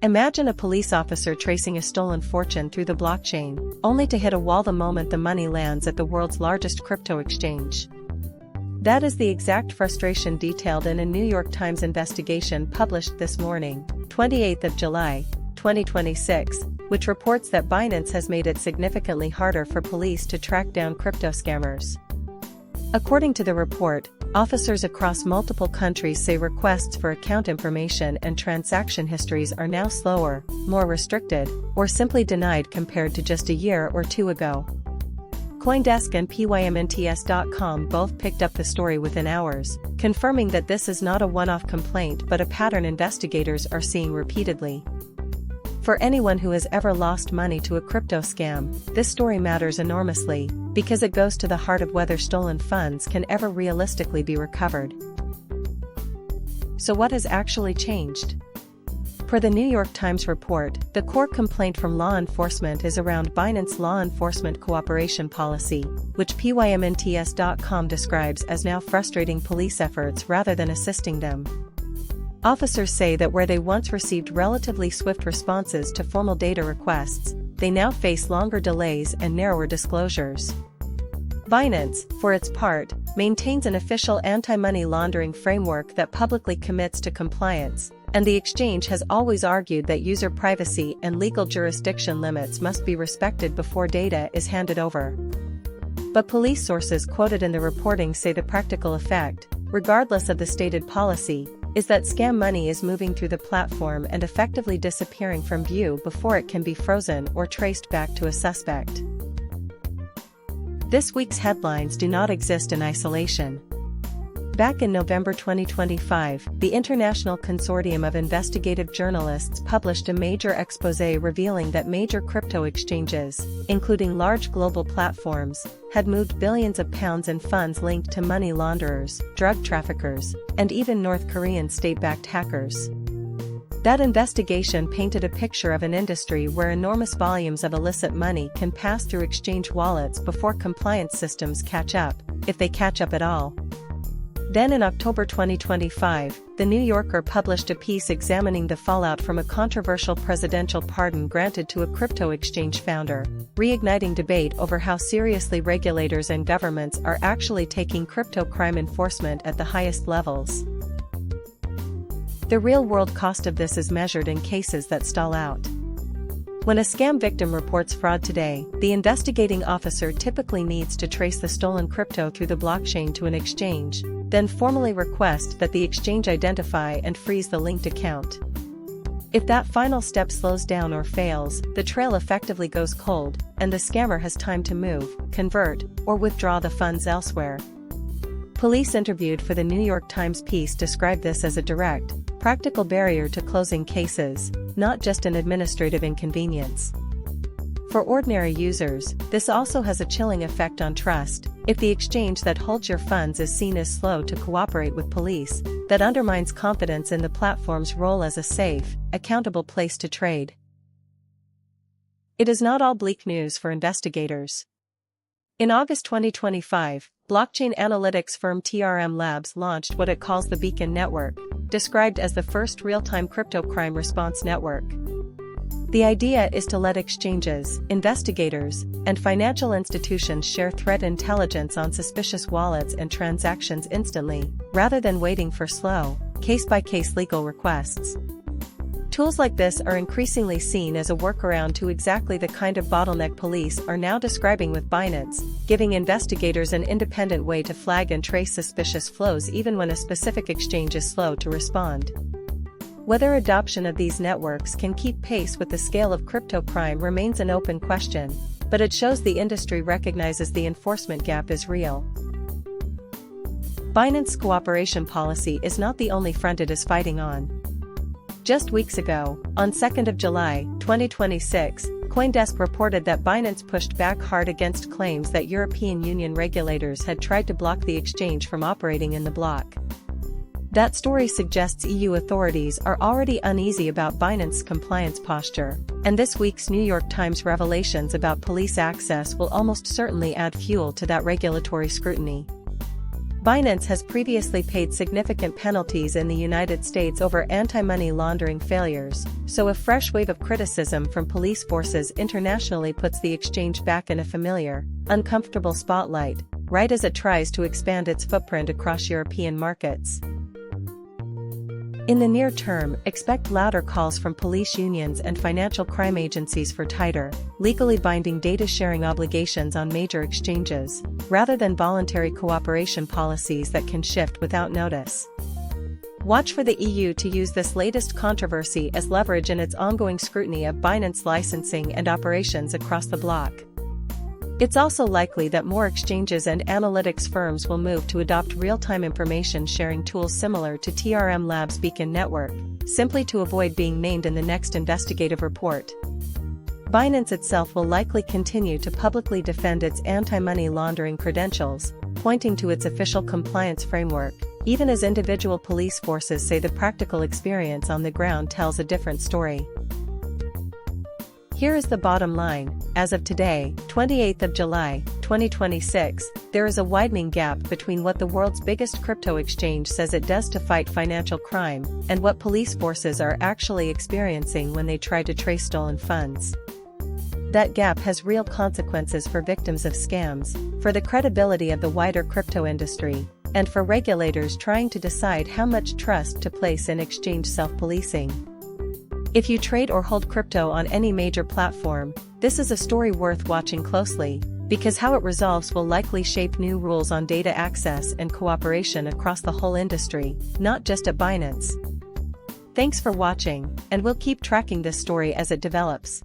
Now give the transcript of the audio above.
Imagine a police officer tracing a stolen fortune through the blockchain, only to hit a wall the moment the money lands at the world's largest crypto exchange. That is the exact frustration detailed in a New York Times investigation published this morning, 28th of July, 2026, which reports that Binance has made it significantly harder for police to track down crypto scammers. According to the report, officers across multiple countries say requests for account information and transaction histories are now slower, more restricted, or simply denied compared to just a year or two ago. CoinDesk and PYMNTS.com both picked up the story within hours, confirming that this is not a one-off complaint but a pattern investigators are seeing repeatedly. For anyone who has ever lost money to a crypto scam, this story matters enormously, because it goes to the heart of whether stolen funds can ever realistically be recovered. So what has actually changed? Per the New York Times report, the core complaint from law enforcement is around Binance law enforcement cooperation policy, which PYMNTS.com describes as now frustrating police efforts rather than assisting them. Officers say that where they once received relatively swift responses to formal data requests, they now face longer delays and narrower disclosures. Binance, for its part, maintains an official anti-money laundering framework that publicly commits to compliance, and the exchange has always argued that user privacy and legal jurisdiction limits must be respected before data is handed over. But police sources quoted in the reporting say the practical effect, regardless of the stated policy, is that scam money is moving through the platform and effectively disappearing from view before it can be frozen or traced back to a suspect. This week's headlines do not exist in isolation. Back in November 2025, the International Consortium of Investigative Journalists published a major exposé revealing that major crypto exchanges, including large global platforms, had moved billions of pounds in funds linked to money launderers, drug traffickers, and even North Korean state-backed hackers. That investigation painted a picture of an industry where enormous volumes of illicit money can pass through exchange wallets before compliance systems catch up, if they catch up at all. Then in October 2025, The New Yorker published a piece examining the fallout from a controversial presidential pardon granted to a crypto exchange founder, reigniting debate over how seriously regulators and governments are actually taking crypto crime enforcement at the highest levels. The real-world cost of this is measured in cases that stall out. When a scam victim reports fraud today, the investigating officer typically needs to trace the stolen crypto through the blockchain to an exchange, then formally request that the exchange identify and freeze the linked account. If that final step slows down or fails, the trail effectively goes cold, and the scammer has time to move, convert, or withdraw the funds elsewhere. Police interviewed for the New York Times piece described this as a direct, practical barrier to closing cases, not just an administrative inconvenience. For ordinary users, this also has a chilling effect on trust. If the exchange that holds your funds is seen as slow to cooperate with police, that undermines confidence in the platform's role as a safe, accountable place to trade. It is not all bleak news for investigators. In August 2025, blockchain analytics firm TRM Labs launched what it calls the Beacon Network, described as the first real-time crypto crime response network. The idea is to let exchanges, investigators, and financial institutions share threat intelligence on suspicious wallets and transactions instantly, rather than waiting for slow, case-by-case legal requests. Tools like this are increasingly seen as a workaround to exactly the kind of bottleneck police are now describing with Binance, giving investigators an independent way to flag and trace suspicious flows even when a specific exchange is slow to respond. Whether adoption of these networks can keep pace with the scale of crypto crime remains an open question, but it shows the industry recognizes the enforcement gap is real. Binance's cooperation policy is not the only front it is fighting on. Just weeks ago, on 2nd of July, 2026, CoinDesk reported that Binance pushed back hard against claims that European Union regulators had tried to block the exchange from operating in the bloc. That story suggests EU authorities are already uneasy about Binance's compliance posture, and this week's New York Times revelations about police access will almost certainly add fuel to that regulatory scrutiny. Binance has previously paid significant penalties in the United States over anti-money laundering failures, so a fresh wave of criticism from police forces internationally puts the exchange back in a familiar, uncomfortable spotlight, right as it tries to expand its footprint across European markets. In the near term, expect louder calls from police unions and financial crime agencies for tighter, legally binding data sharing obligations on major exchanges, rather than voluntary cooperation policies that can shift without notice. Watch for the EU to use this latest controversy as leverage in its ongoing scrutiny of Binance licensing and operations across the bloc. It's also likely that more exchanges and analytics firms will move to adopt real-time information sharing tools similar to TRM Labs' Beacon network, simply to avoid being named in the next investigative report. Binance itself will likely continue to publicly defend its anti-money laundering credentials, pointing to its official compliance framework, even as individual police forces say the practical experience on the ground tells a different story. Here is the bottom line. As of today, 28th of July, 2026, there is a widening gap between what the world's biggest crypto exchange says it does to fight financial crime, and what police forces are actually experiencing when they try to trace stolen funds. That gap has real consequences for victims of scams, for the credibility of the wider crypto industry, and for regulators trying to decide how much trust to place in exchange self-policing. If you trade or hold crypto on any major platform, this is a story worth watching closely, because how it resolves will likely shape new rules on data access and cooperation across the whole industry, not just at Binance. Thanks for watching, and we'll keep tracking this story as it develops.